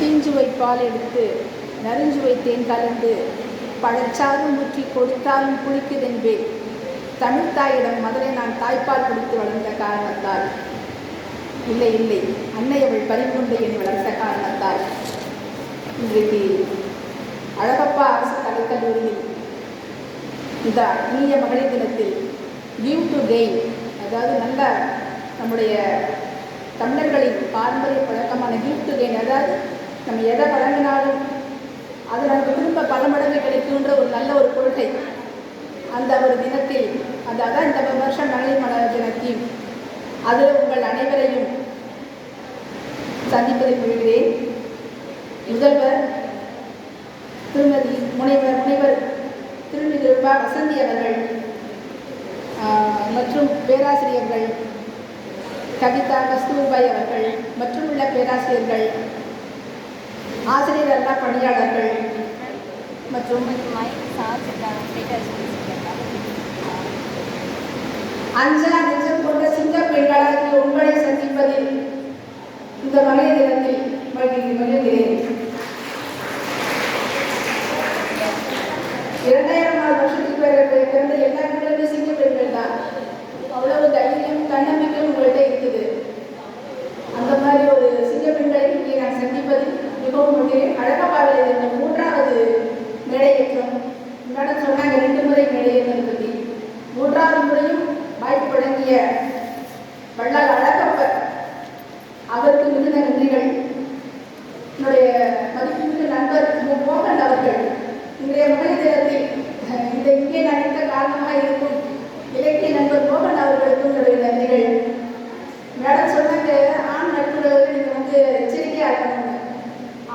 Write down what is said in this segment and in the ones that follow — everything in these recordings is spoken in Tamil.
தீஞ்சுவை பால் எடுத்து நறுஞ்சுவை தேன் கலந்து பழச்சாறும் ஊற்றி கொடுத்தாலும் குளிக்குதென்பே தமிழ்த்தாயிடம் முதலே நான் தாய்ப்பால் குடித்து வளர்ந்த காரணத்தால், இல்லை இல்லை அன்னை அவள் பறிகொண்டு என் வளர்த்த காரணத்தால் இன்றைக்கு அழகப்பா அரசு கலைக்கல்லூரியில் இந்த இனிய மகளிர் தினத்தில் கிவ் டு கெயின், அதாவது நல்ல நம்முடைய தமிழர்களின் பாரம்பரிய பழக்கமான கிவ் டு கெயின், அதாவது நம்ம எதை வழங்கினாலும் அது நமக்கு திரும்ப பல மடங்கு கிடைக்குன்ற ஒரு நல்ல ஒரு கொள்கை. அந்த ஒரு தினத்தில் அதான் இந்த வருஷம் மகளிர் மலர் தின தீம். அதில் உங்கள் அனைவரையும் சந்திப்பதை கொள்கிறேன். முதல்வர் திருமதி முனைவர் திருமிகு வசந்தி அவர்கள் மற்றும் பேராசிரியர்கள் கவிதா கஸ்தூர்பாய் அவர்கள் மற்றும் உள்ள பேராசிரியர்கள், ஆசிரியர் அல்லா பணியாளர்கள் மற்றும் அஞ்சா நிஜம் கொண்ட சிங்க பெண்களாகிய உங்களை சந்திப்பதில் இந்த மகளிர் தினத்தில் மகிழ்கிறேன். 2000 வருஷத்துக்கு பிறந்த எல்லா பெண்களுமே சிங்க பெண்கள் தான். அவ்வளவு தைரியம் தன்னம்பிக்கையும் உங்கள்கிட்ட இருக்குது. அந்த மாதிரி ஒரு சிங்க பெண்களை இங்கே நான் சந்திப்பதில் மிகவும் மகிழ்கிறேன். அழகப்பாவில் இருந்த 3வது மேடையேற்றம். மேடம் சொன்னாங்க 2 முறை மேடையேற்றம் பற்றி. 3வது முறையும் வாய்ப்பு வழங்கிய வள்ளல் அழகப்பர் அவருக்கு மிகுந்த நன்றிகள். என்னுடைய மதிப்புமிகு நண்பர் மோகன் அவர்கள் இன்றைய மகளிர் தினத்தில் இந்த இங்கே நடித்த காரணமாக இருக்கும் இலக்கிய நண்பர் மோகன் அவர்களுக்கும் என்னுடைய நன்றிகள். மேடம் சொன்னாங்க, ஆண் நட்புகளுக்கு நீங்கள் எச்சரிக்கையாக இருக்கணும்.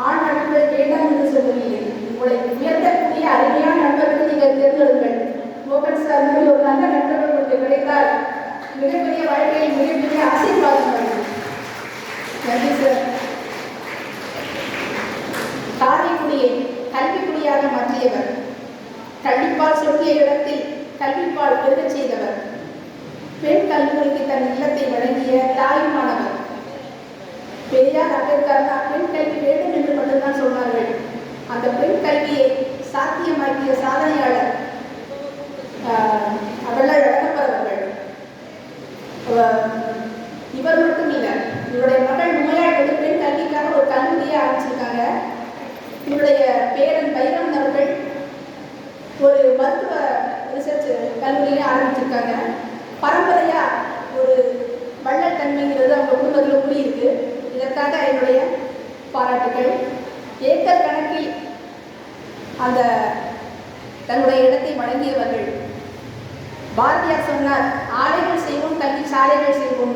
ஆண் நட்புகள் வேண்டாம் என்று சொல்லவில்லை, உங்களை உயர்த்தக்கூடிய அருமையான நண்பர்கள் நீங்கள் தேர்ந்தெடுங்கள். மோகன் சார் மாதிரி ஒரு நல்ல நண்பர்கள் உங்களுக்கு கிடைத்தால் மிகப்பெரிய வாழ்க்கையில் மிகப்பெரிய ஆசீர்வாதம். நன்றி சார். காவிக்குடியை கல்விக்குடியாக மாற்றியவர், கல்விப்பால் சொல்லிய இடத்தில் கல்விப்பால் பெருகச் செய்தவர், பெண் கல்லூரிக்கு தன் இல்லத்தை வழங்கிய தாயுமானவர். பெரியார் அம்பேத்கர் தான் பெண் கல்வி வேண்டும் என்று மட்டும்தான் சொன்னார்கள். அந்த பெண் கல்வியை சாத்தியமாக்கிய சாதனையாளர் வள்ளல் அழகப்பர் அவர்கள். இவர் மட்டும் இல்லை, இவருடைய மகள் உமையாள் வந்து பெண் கல்விக்காக ஒரு கல்லூரியை ஆரம்பிச்சிருக்காங்க. இவருடைய பேரன் பைரவன் அவர்கள் ஒரு மருத்துவ ரிசர்ச் கல்லூரியை ஆரம்பிச்சிருக்காங்க. பரம்பரையா ஒரு வள்ளல் தன்மைங்கிறது அவங்க குடும்பத்தில் கூடியிருக்கு. இதற்காக என்னுடைய பாராட்டுகள். ஏக்கர் கணக்கில் அந்த தன்னுடைய இடத்தை வழங்கியவர்கள். பாரதியார் சொன்னார், ஆலைகள் செய்வோம் கல்வி சாலைகள் செய்வோம்.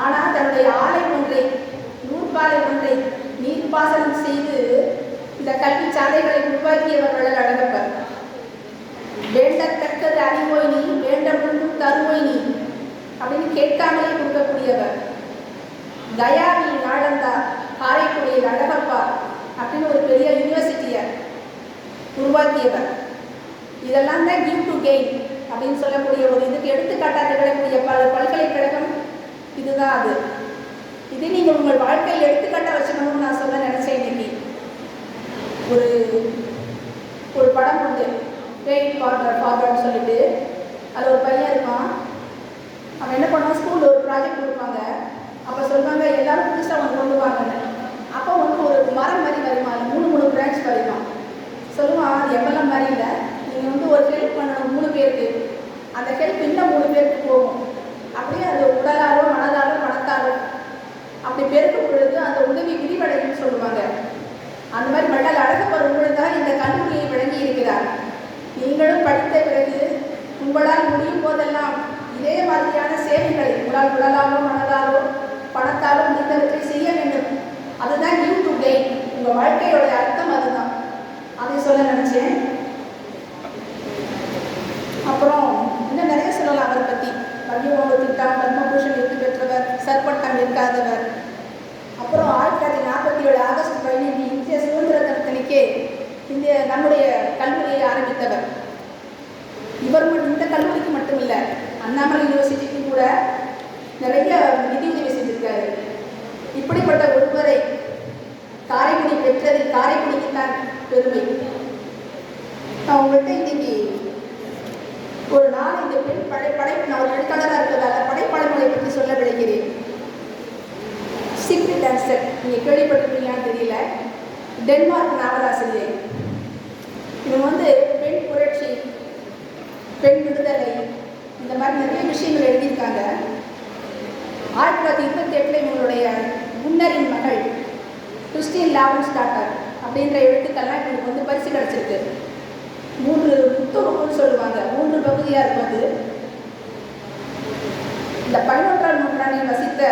ஆனால் தன்னுடைய ஆலை ஒன்றை, நூற்பாலை ஒன்றை நீர்ப்பாசனம் செய்து இந்த கல்வி சாலைகளை உருவாக்கியவர் வள்ளல் அழகப்பர். வேண்டத்தக்கது அறிவோய் நீ, வேண்ட முன்பும் தருவோய் நீ அப்படின்னு கேட்காமலே கொடுக்கக்கூடியவர். தயாவில் நாளந்தா, காரைக்குடியில் அழகப்பா அப்படின்னு ஒரு பெரிய யூனிவர்சிட்டியை உருவாக்கியவர். இதெல்லாம் தான் கிவ் டு கெயின் அப்படின்னு சொல்லக்கூடிய ஒரு இதுக்கு எடுத்துக்காட்டாக திகழக்கூடிய பல்கலைக்கழகம் இதுதான். அது இது நீங்கள் உங்கள் வாழ்க்கையில் எடுத்துக்காட்டாக வச்சுக்கணும்னு நான் சொல்ல நினைச்சேன். இன்னைக்கு ஒரு படம் உண்டு, பெயிண்ட் ஃபார்வர்ட்னு சொல்லிட்டு. அதில் ஒரு பையன் இருப்பான். அவன் என்ன பண்ணுவான், ஸ்கூலில் ஒரு ப்ராஜெக்ட் கொடுப்பாங்க. அப்போ சொல்லுவாங்க எல்லாரும் புதுசாக அவங்க கொண்டு வாங்கன்னு. அப்போ ஒரு மரம் மாதிரி வருமா, அது 3 பிரான்ச் வரைவான். சொல்லுவான், அது எவ்வளோ மாதிரி இல்லை, நீங்கள் ஒரு ஹெல்ப் பண்ணணும் 3 பேருக்கு, அந்த ஹெல்ப் இன்னும் 3 பேருக்கு போகும். அப்படியே அது உடலாலோ மனதாலோ பணத்தாலோ அப்படி பெருக்கும் பொழுது அந்த உதவி விரிவடையும் சொல்லுவாங்க. அந்த மாதிரி வள்ளல் அழகப்பர் உங்களுக்காக இந்த கல்லூரியை வழங்கி இருக்கிறார். நீங்களும் படித்த பிறகு உங்களால் முடியும் போதெல்லாம் இதே மாதிரியான சேவைகளை உங்களால் உடலாலோ மனதாலோ பணத்தாலோ முடிந்தவற்றை செய்ய வேண்டும். அதுதான் கிவ் டு கெயின். உங்கள் வாழ்க்கையோட அர்த்தம் அதுதான். அதை சொல்ல நினைச்சேன். அப்புறம் இன்னும் நிறைய சொல்லலாம் அவரை பற்றி. மத்திய உணவு திட்டம், பத்மபூஷன் விருது பெற்றவர், சர்பட்டம் இருக்காதவர். அப்புறம் 1947 ஆகஸ்ட் 15 இந்திய சுதந்திர தினத்தன்னைக்கே நம்முடைய கல்லூரியை ஆரம்பித்தவர். இவர் இந்த கல்லூரிக்கு மட்டும் இல்லை, அண்ணாமலை யூனிவர்சிட்டிக்கு கூட நிறைய நிதி உதவி செஞ்சிருக்காரு. இப்படிப்பட்ட ஒருவரை காரைக்குடி என்பதில் காரைக்குடிக்கு தான் பெருமை. நான் உங்கள்கிட்ட இன்னைக்கு ஒரு 4-5 பெண் படைப்பு நான் ஒரு எழுத்தாளராக இருக்கிறதால படைப்பாளர்களை பற்றி சொல்ல விளைகிறேன். சீக்ரெட் டான்சர் நீங்கள் கேள்விப்பட்டிருப்பீங்களான்னு தெரியல. டென்மார்க் நாவலாசிரியை. இவங்க பெண் புரட்சி, பெண் விடுதலை, இந்த மாதிரி நிறைய விஷயங்கள் எழுதியிருக்காங்க. 1928 இவங்களுடைய முன்னரின் மகள் கிறிஸ்டின் லாவன்ஸ் டாட்டர் அப்படின்ற எழுத்துக்கள்லாம் இவங்களுக்கு பரிசு கிடச்சிருக்கு. 3 புத்தகம்னு சொல்லுவாங்க, 3 பகுதியாக இருக்கும். அது இந்த 11ஆம் நூற்றாண்டில் வசித்த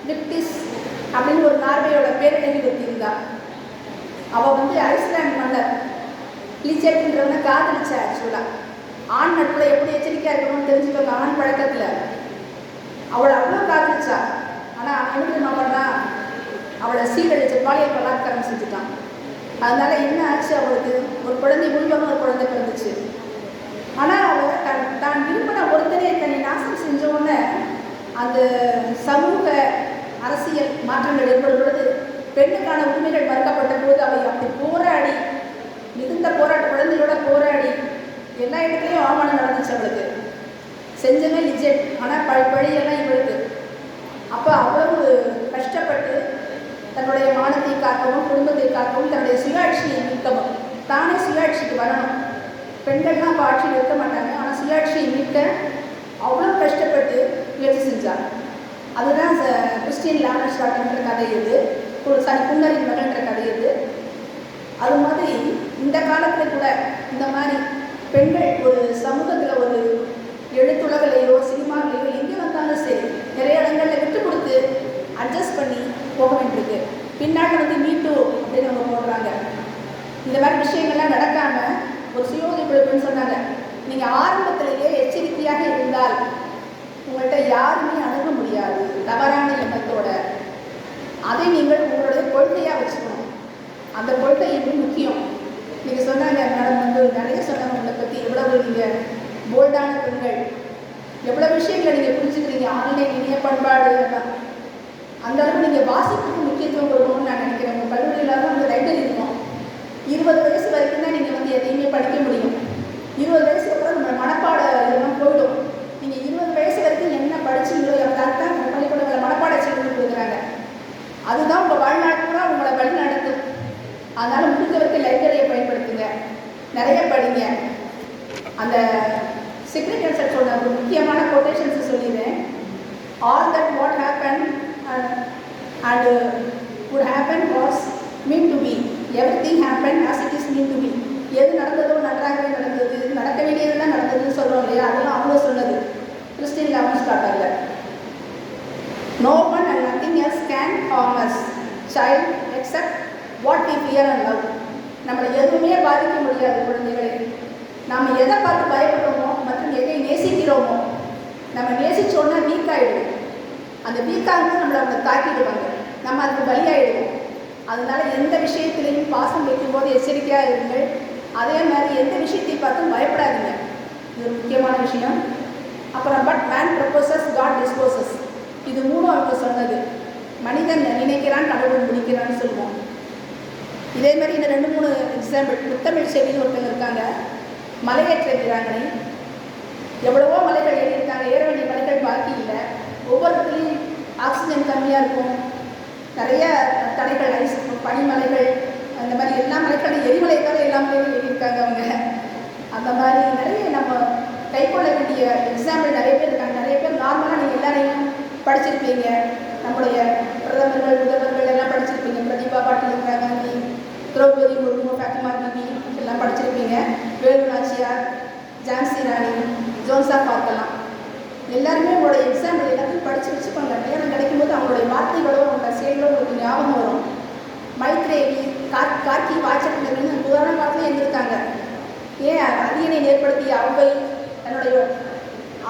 விக்டிஸ் அப்படின்னு ஒரு நார்வேயோட பேரழகி ஒருத்தி இருந்தா. அவள் ஐஸ்லாண்ட் மன்னர் லிச்செட்ன்றவனை காதலிச்சா. ஆக்சுவலாக ஆண் நட்புல எப்படி எச்சரிக்கையாக இருக்கணும்னு தெரிஞ்சுக்கோங்க. ஆண் பழக்கத்தில் அவளை அவ்வளோ காதலிச்சா. ஆனால் அவன் என்ன பண்ணா, அவளை சீரழிச்சு பாலியல் பலாத்காரம் செஞ்சுட்டான். அதனால என்ன ஆச்சு, அவளுக்கு ஒரு குழந்தை உள்வரும் ஒரு குழந்தை பிறந்துச்சு. ஆனால் அவள் தான் விரும்பின ஒருத்தரே தன்னை நாசம் செஞ்சோன்னு அந்த சமூக அரசியல் மாற்றங்கள் ஏற்படும் பொழுது, பெண்ணுக்கான உரிமைகள் மறுக்கப்பட்ட போது அவள் அப்படி போராடி, மிகுந்த போராட்ட குழந்தையோட போராடி எல்லா இடத்துலையும் அவமானம் நடந்துச்சு. அவளுக்கு செஞ்சமே லிஜெட், ஆனால் பழியெல்லாம் இவளுக்கு. அப்போ அவ்வளவு கஷ்டப்பட்டு தன்னுடைய மானத்தை காக்கவும், குடும்பத்தை காக்கவும், தன்னுடைய சுயாட்சியை மீட்கவும், தானே சுயாட்சிக்கு வரணும். பெண்கள்லாம் இப்போ ஆட்சியில் இருக்க மாட்டாங்க, ஆனால் சுயாட்சியை மீட்க அவ்வளோ கஷ்டப்பட்டு முயற்சி செஞ்சார். அதுதான் கிறிஸ்டின் லாவன்ஸ் டாட்டர்ன்ற கதை. இது குன்னரின் மகன்ற கதை. இது அது மாதிரி இந்த காலத்தில் கூட இந்த மாதிரி பெண்கள் ஒரு சமூகத்தில் ஒரு எழுத்துலகிலேயோ சினிமாவிலேயோ எங்கே வந்தாலும் சரி நிறைய இடங்களில் விட்டு கொடுத்து அட்ஜஸ்ட் பண்ணி போக வேண்டியிருக்கு. பின்னாடி மீட்டு அப்படின்னு அவங்க போடுறாங்க. இந்த மாதிரி விஷயங்கள்லாம் நடக்காமல் ஒரு சுயோகி குழுப்புன்னு சொன்னாங்க, நீங்கள் ஆரம்பத்திலேயே எச்சரிக்கையாக இருந்தால் உங்கள்கிட்ட யாருமே அணுக முடியாது தவறான எண்ணத்தோட. அதை நீங்கள் உங்களுடைய கொள்கையாக வச்சுக்கணும். அந்த கொள்கை எப்படி முக்கியம். நீங்கள் சொன்னாங்க மேடம் நிறைய சொன்னாங்க உங்களை பற்றி, எவ்வளவு நீங்கள் போல்டான பெண்கள், எவ்வளோ விஷயங்களை நீங்கள் புரிஞ்சுக்கிறீங்க. ஆன்லைன் இணைய பண்பாடு எல்லாம் அந்த அளவுக்கு நீங்கள் வாசிப்புக்கு முக்கியத்துவம் கொடுக்கணும்னு நான் நினைக்கிறேன். உங்கள் கல்லூரியில் லைப்ரரி இருக்கும். 20 வயசு வரைக்கும் தான் நீங்கள் எதையுமே படிக்க முடியும். 20 வயசுக்கு அப்புறம் நம்ம மனப்பாட இதெல்லாம் போயிடும். நீங்கள் 20 வயசு வரைக்கும் என்ன படிச்சீங்களோ அதுதான் பள்ளிக்கூடங்களை மனப்பாட செய்து கொடுக்குறாங்க. அதுதான் உங்கள் வாழ்நாள் கூட உங்களை வழி நடத்தும். அதனால் முடிஞ்ச வரைக்கும் லைப்ரரியை பயன்படுத்துங்க, நிறைய படிங்க. அந்த சீக்ரெட் டான்சர் சொன்ன ஒரு முக்கியமான கொட்டேஷன்ஸ் சொல்லிடுறேன். All that what happen and would happen was meant to be. Everything happened as it is meant to be. எது நடந்ததோ நன்றாகவே நடந்தது, நடக்க வேண்டியதுதான் நடந்ததுன்னு சொல்கிறோம் இல்லையா, அதெல்லாம் அவங்க சொன்னது Christian லாவன்ஸ் டாட்டரில். No one and nothing else can harm us, child, except what we fear and love. நம்மளை எதுவுமே பாதிக்க முடியாது குழந்தைகளை. நாம் எதை பார்த்து பயப்படுறோமோ மற்றும் எதை நேசிக்கிறோமோ, நம்ம நேசித்தோன்னா வீக் ஆகிடுவோம். அந்த வீக்காக நம்மளை அவங்க தாக்கிடுவாங்க, நம்ம அதுக்கு பலியாகிடுவோம். அதனால எந்த விஷயத்திலையும் பாசம் வைக்கும்போது எச்சரிக்கையாக இருங்கள். அதே மாதிரி எந்த விஷயத்தை பார்த்தும் பயப்படாதீங்க. இது ஒரு முக்கியமான விஷயம். அப்புறம் but man proposes God disposes, இது 3 அவங்க சொன்னது. மனிதன் நினைக்கிறான், கடவுள் முடிக்கிறான்னு சொல்லுவோம். இதே மாதிரி இந்த 2-3 எக்ஸாம்பிள். முத்தமிழ் செவின்னு ஒருத்தங்க இருக்காங்க, மலையேற்ற வீராங்கனை. எவ்வளவோ மலைகள் ஏறியிருக்காங்க, ஏற வேண்டிய மலைகள் பாக்கி இல்லை. ஒவ்வொருத்திலையும் ஆக்சிஜன் கம்மியாக இருக்கும், நிறைய தடைகள், ஐஸ், பனிமலைகள், அந்த மாதிரி எல்லா மலைகளும் எரிமலை தவிர எல்லா மலைகளும் ஏறியிருக்காங்க அவங்க. அந்த மாதிரி நிறைய நம்ம கைக்கொள்ள வேண்டிய எக்ஸாம்பிள் நிறைய பேர் இருக்காங்க. நிறைய பேர் நார்மலாக நீங்கள் எல்லாரையும் படிச்சிருப்பீங்க. நம்முடைய பிரதமர்கள், முதல்வர்கள் எல்லாம் படிச்சிருப்பீங்க. பிரதீபா பாட்டில், இந்திரா காந்தி, திரௌபதி முர்மு, ஃபாத்திமா பிபி எல்லாம் படிச்சிருப்பீங்க. வேலு நாச்சியார், ஜான்சி ராணி, ஜோன்சா பார்க்கலாம். எல்லாருமே உங்களோட எக்ஸாம்பிள் எல்லாத்தையும் படித்து வச்சுக்கோங்க. நேரம் கிடைக்கும்போது அவங்களுடைய வார்த்தைகளோ அவங்க செயலோ உங்களுக்கு ஞாபகம் வரும். மைத்ரேவி, கார்கி, வாய்ச்சக்கன்னு உதாரண காலத்தில் இருந்திருக்காங்க. ஏன் அரியணை ஏற்படுத்திய அவ்வை, தன்னுடைய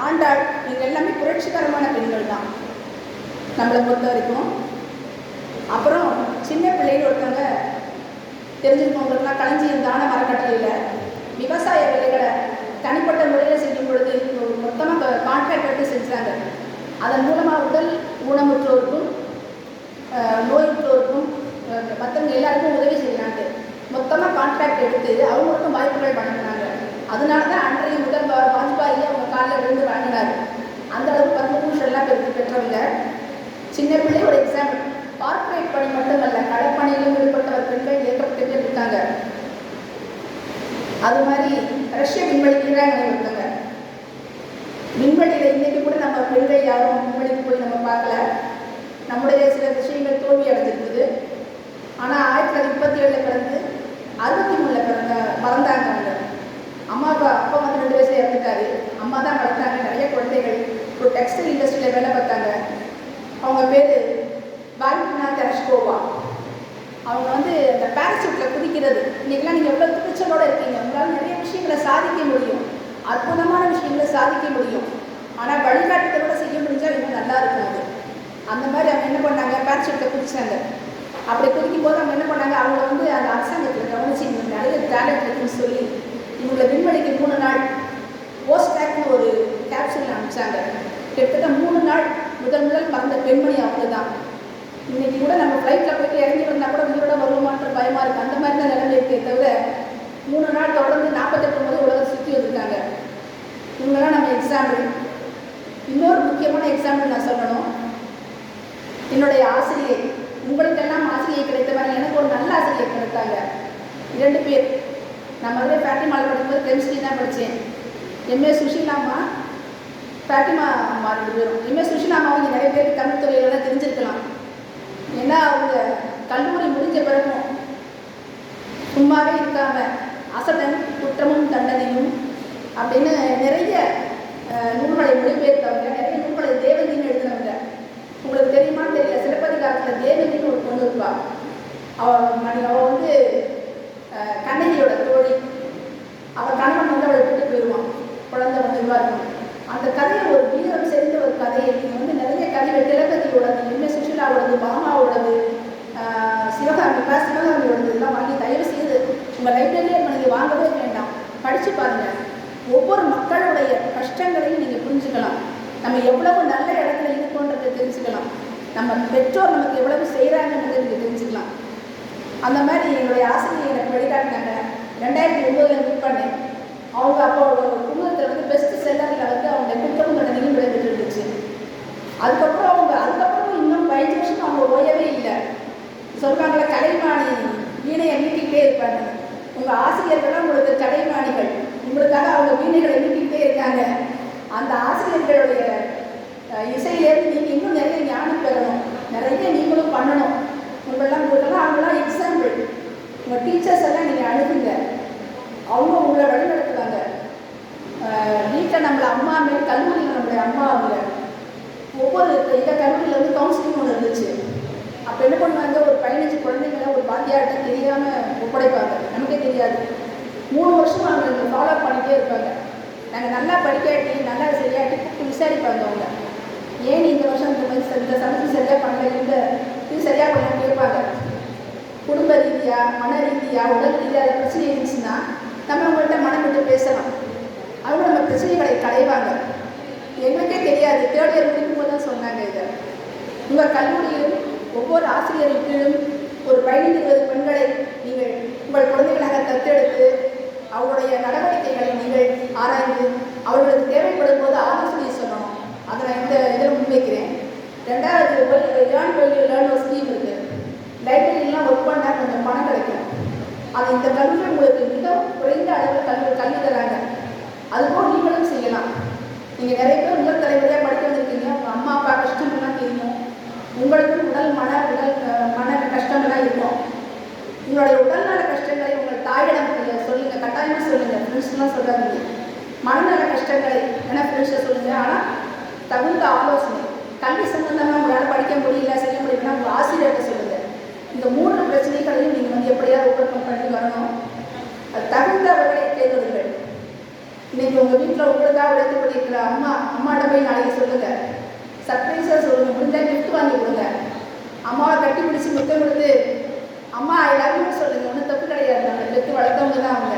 ஆண்டாள், இவங்க எல்லாமே புரட்சிகரமான பெண்கள் தான் நம்மளை பொறுத்த வரைக்கும். அப்புறம் சின்ன பிள்ளைன்னு ஒருத்தவங்க தெரிஞ்சுருக்கவங்களுக்குலாம் களஞ்சியம் தான மரக்கட்டளையில் விவசாய வேலைகளை தனிப்பட்ட முறையில் செய்யும் பொழுது மொத்தமாக கான்ட்ராக்ட் எடுத்து செஞ்சாங்க. அதன் மூலமாக உடல் ஊனமுற்றோருக்கும் நோயுற்றோருக்கும் மற்றவங்க எல்லாருக்கும் உதவி செய்யலான்ட்டு மொத்தமாக கான்ட்ராக்ட் எடுத்து அவங்களுக்கும் வாய்ப்புகள் வழங்கினாங்க. அதனால தான் அன்றைய முதல்வர் வாஜ்பாயை அவங்க காலில் விழுந்து வாங்கினார். அந்த அளவுக்கு பத்மபூஷன்லாம் பெற்றவங்க. சின்ன பிள்ளை ஒரு எக்ஸாம்பிள். கார்பரேட் பணி மட்டுமல்ல, களப்பணியிலும் ஈடுபட்டவர் பெண்கள் ஏற்கப்பட்ட பேர் இருக்காங்க. அது மாதிரி ரஷ்ய விண்வெளி வீராங்கனை இருக்காங்க. விண்வெளியில் இன்னைக்கு கூட நம்ம பெண்கள் யாரும் விண்வெளிக்கு போய் நம்ம பார்க்கல. நம்முடைய சில விஷயங்கள் தோல்வி அடைஞ்சிருக்குது. ஆனால் 1937 பிறந்து 63 பிறந்தாங்க அவங்க. அப்பா வந்து 2 வயசுல இறந்துட்டாரு. அம்மா தான் வளர்த்தாங்க. நிறைய குழந்தைகள் ஒரு டெக்ஸ்டைல் இண்டஸ்ட்ரியில் வேலை பார்த்தாங்க. அவங்க பேர் பால்கினா தெரஷ்கோவா. அவங்க வந்து இந்த பேராசூட்டில் குதிக்கிறது. இன்றைக்கெலாம் நீங்கள் எவ்வளோ துணிச்சலோடு இருக்கீங்க. உங்களால் நிறைய விஷயங்களை சாதிக்க முடியும், அற்புதமான விஷயங்களை சாதிக்க முடியும். ஆனால் வழிகாட்டுதலோட செய்ய முடிஞ்சால் இன்னும் நல்லா இருக்காது. அந்த மாதிரி அவங்க என்ன பண்ணாங்க, பேராசூட்டில் குதிச்சாங்க. அப்படி குதிக்கும் போது அவங்க என்ன பண்ணாங்க, அவங்க வந்து அந்த அரசாங்கத்தில் கவனிச்சு இவங்க நிறைய டேலண்ட் இருக்குன்னு சொல்லி இவங்களை விண்வெளிக்கு 3 நாள் போஸ்டாக்னு ஒரு கேப்சூல் அனுப்பிச்சாங்க. கிட்டத்தட்ட 3 நாள் முதல் பறந்த பெண்மணி அவங்க தான். இன்னைக்கு கூட நம்ம ஃப்ளைட்டில் போயிட்டு இறங்கி வந்தால் கூட உயிரோட வருமான்ற பயமாக இருக்குது. அந்த மாதிரி தான் நிலைமை இருக்கே தவிர 3 நாள் தொடர்ந்து 48 முறை உலகம் சுற்றி வந்திருக்காங்க. இவங்கெல்லாம் நம்ம எக்ஸாம்பிள். இன்னொரு முக்கியமான எக்ஸாம்பிள் நான் சொல்லணும். என்னுடைய ஆசிரியை, உங்களுக்கெல்லாம் ஆசிரியை கிடைத்த மாதிரி எனக்கு ஒரு நல்ல ஆசிரியை கிடைத்தாங்க. 2 பேர். நான் மதுரை ஃபேட்டிமாவில் படிக்கும்போது கெமிஸ்ட்ரி தான் படித்தேன். எம்ஏ சுஷீலாமா, ஃபேட்டிமா அம்மா 2 பேரும். எம்ஏ சுஷீலாமா அவங்க நிறைய பேருக்கு தமிழ் துறையிலலாம் தெரிஞ்சிருக்கலாம். ஏன்னா அவங்க கல்லூரி முடிஞ்ச பிறகும் சும்மாவே இருக்காமல் அசடன் குற்றமும் தண்டனையும் அப்படின்னு நிறைய நூல்களை மொழிபெயர்த்தவங்க. நிறைய நூல்களை தேவந்தின்னு எழுதினவங்க. உங்களுக்கு தெரியுமான்னு தெரியல, சிலப்பதிகாரத்தில் தேவந்தின்னு ஒரு பொண்ணு இருப்பா. அவள் வந்து கண்ணகியோட தோழி. அவள் கணவன் வந்து அவளை விட்டு போயிடுவான், குழந்தை வந்து இதுவாக இருக்கும். அந்த கதையை ஒரு வீரம் சேர்ந்த ஒரு கதையை நீங்கள் வந்து நிறைய கதைகள், திலகதியோடது, எம்ஏ சுஷிலாவோடது, பாமாவோடது, சிவகாமியோடது இதெல்லாம் வாங்கி தயவு செய்து உங்கள் லைப்ரரியிலே நீங்கள் வாங்கவே வேண்டாம், படித்து பாருங்கள். ஒவ்வொரு மக்களுடைய கஷ்டங்களையும் நீங்கள் புரிஞ்சுக்கலாம். நம்ம எவ்வளவு நல்ல இடத்துல இருக்கோன்றதை தெரிஞ்சுக்கலாம். நம்ம பெற்றோர் நமக்கு எவ்வளவு செய்கிறாங்கன்றதை நீங்கள் தெரிஞ்சுக்கலாம். அந்த மாதிரி என்னுடைய ஆசிரியை எனக்கு வழிகாட்டினாங்க. 2009 மீட் பண்ணேன். அவங்க அப்போ குடும்பத்தில் வந்து பெஸ்ட் செல்லரில் வந்து அவங்க குற்றமும் தண்டனையும் விளைவிட்டு இருந்துச்சு. அதுக்கப்புறம் இன்னும் 15 வருஷம் அவங்க ஓயவே இல்லை. சொல்கிறாங்களே கலைமானி வீணையை மீட்டிக்கிட்டே இருப்பாங்க. உங்கள் ஆசிரியர்கள்லாம் உங்களுக்கு கலைமானிகள், உங்களுக்காக அவங்க வீணைகளை மீட்டிக்கிட்டே இருக்காங்க. அந்த ஆசிரியர்களுடைய இசையிலேருந்து நீங்கள் இன்னும் நிறைய ஞானம் பெறணும், நிறைய நீங்களும் பண்ணணும். உங்களுக்கெல்லாம் அவங்களாம் எக்ஸாம்பிள். உங்கள் டீச்சர்ஸ் எல்லாம் நீங்கள் அனுப்புங்க, அவங்க உங்களை வழிநடத்துவாங்க. வீட்டில் நம்மளை அம்மா மேல், கல்லூரியில் நம்மளுடைய அம்மா அவங்க. ஒவ்வொரு இந்த கல்லூரியில் வந்து கவுன்சிலிங் ஒன்று இருந்துச்சு. அப்போ என்ன பண்ணுவாங்க, ஒரு 15 குழந்தைங்களை ஒரு வாத்தியார்கிட்ட தெரியாமல் ஒப்படைப்பாங்க. நமக்கே தெரியாது. 3 வருஷம் அவங்க இங்கே ஃபாலோ பண்ணிகிட்டே இருப்பாங்க. நாங்கள் நல்லா படிக்காட்டி, நல்லா சரியாட்டி கூப்பிட்டு விசாரிப்பாங்க அவங்க. ஏன் இந்த வருஷம் இந்த சமயத்து சரியாக பண்ணல, இது சரியாக பண்ணலாம் கேட்பாங்க. குடும்ப ரீதியாக, மன ரீதியாக, உடல் ரீதியாக பிரச்சனை இருந்துச்சுன்னா நம்ம அவங்கள்ட்ட மனம் விட்டு பேசலாம். அவங்க நம்ம பிரச்சனைகளை களைவாங்க. எங்களுக்கே தெரியாது, 3rd இயர் முடிக்கும் போது தான் சொன்னாங்க. இதை உங்கள் கல்லூரியிலும் ஒவ்வொரு ஆசிரியரின் கீழும் ஒரு 15-20 பெண்களை நீங்கள் உங்கள் குழந்தைகளாக தத்தெடுத்து அவங்களுடைய நடவடிக்கைகளை நீங்கள் ஆராய்ந்து அவர்களுக்கு தேவைப்படும் போது ஆலோசனை சொல்லணும். அதை நான் இந்த இதில் முன்வைக்கிறேன். 2வது லேர்ன் ஒரு ஸ்கீம் இருக்குது. லைப்ரரிலாம் ஒர்க் பண்ணால் கொஞ்சம் பணம் கிடைக்கும். அது இந்த கல்வி உங்களுக்கு மிக குறைந்த அளவில் கல்வி தராங்க. அதுபோல் நீங்களும் செய்யலாம். நீங்கள் நிறைய பேர் முதல் தலைமுறையாக படிக்க வந்திருக்கீங்க. உங்கள் அம்மா அப்பா கஷ்டங்கள்லாம் தெரியும். உங்களுக்கும் மன கஷ்டங்கள்லாம் இருக்கும். உங்களுடைய உடல்நல கஷ்டங்களை உங்கள் தாயிடம் சொல்லுங்கள், கட்டாயமாக சொல்லுங்கள். ஃப்ரெண்ட்ஸ்லாம் சொல்கிறாங்க மனநல கஷ்டங்களை ஏன்னா ஃப்ரெண்ட்ஸை சொல்லுங்கள். ஆனால் தகுந்த ஆலோசனை, கல்வி சம்பந்தமாக உங்களால் படிக்க முடியல, செய்ய முடியலன்னா உங்கள் ஆசிரியர்கிட்ட சொல்லுங்கள். இந்த 3 பிரச்சனைகளையும் நீங்கள் வந்து எப்படியாவது ஓவர் கம் பண்ணி வரணும். அது தகுந்தவர்களை தேர்ந்தெடுங்கள். இன்றைக்கி உங்கள் வீட்டில் உங்களுக்காக உழைத்து கொண்டிருக்கிற அம்மாட்ட போய் நாளைக்கு சொல்லுங்கள். சர்ப்ரைஸாக சொல்லுங்கள். முடிஞ்சால் கிஃப்ட் வாங்கி கொடுங்க. அம்மாவை கட்டி பிடிச்சி முத்தம் கொடுத்து அம்மா ஐ லவ் யூன்னு சொல்லுங்கள். ஒன்றும் தப்பு கிடையாது. நம்ம பெற்று வளர்த்தவங்க தான் அவங்க.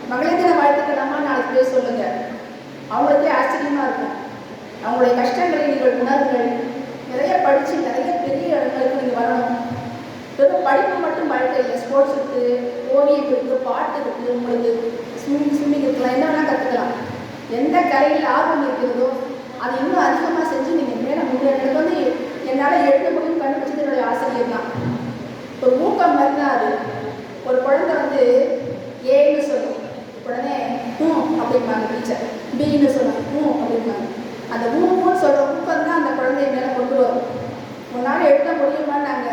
மகளிர் தின வாழ்த்துக்கள் அம்மா நாளைக்கு போய் சொல்லுங்கள். அவங்களுக்கே ஆச்சரியமாக இருக்கும். அவங்களுடைய கஷ்டங்களை நீங்கள் உணருங்கள். நிறைய படித்து நிறைய பெரிய இடங்களுக்கு நீங்கள் வரணும். வெறும் படிப்பு மட்டும் வாழ்க்கை இல்லை. ஸ்போர்ட்ஸ் இருக்குது, ஓவியம் இருக்குது, பாட்டு இருக்குது, உங்களுக்கு ஸ்விம்மிங் இருக்கலாம், என்ன வேணால் கற்றுக்கலாம். எந்த கலையில் ஆர்வம் இருக்கிறதோ அது இன்னும் அதிகமாக செஞ்சு நீங்கள் மேலே முன்னேறது வந்து என்னால் எழுத முடியும் கண்டுபிடிச்சது என்னுடைய ஆசிரியர் தான். ஒரு ஊக்கம் மாதிரி தான் அது. ஒரு குழந்தை வந்து ஏன்னு சொல்லும், உடனே அப்படிம்பாங்க டீச்சர். பின்னு சொல்லுவாங்க அப்படிம்பாங்க. அந்த ஊன்னு சொல்கிற ஊக்கம் தான் அந்த குழந்தைய மேலே கொண்டு வரும். உன்னால் எழுத முடியுமான்னாங்க.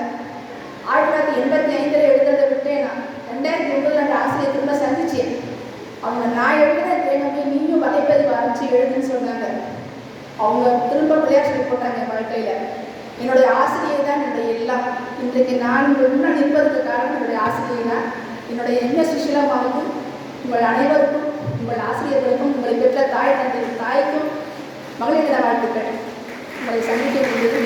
1985 எழுதுறதை விட்டேன். நான் 2009 அந்த ஆசிரியர் திரும்ப சந்திச்சேன். அவங்க நான் எழுதுன தேனமே நீயும் வலைப்பதிவு ஆரம்பிச்சு எழுதுன்னு சொன்னாங்க. அவங்க திரும்ப விளையாட்டு சொல்லி போட்டாங்க என் வாழ்க்கையில். என்னுடைய ஆசிரியை தான் என்னுடைய எல்லாம். இன்றைக்கு நான் முன்னாடி நிற்பதற்கு காரணம் என்னுடைய ஆசிரியை தான். என்னுடைய எம்எஸ் சுஷீலாமாவுக்கும் உங்கள் அனைவருக்கும், உங்கள் ஆசிரியர்களுக்கும், உங்களை பெற்ற தாய்க்கும் மகளிர் தின வாழ்த்துக்கள். உங்களை சந்திக்க முடிந்தது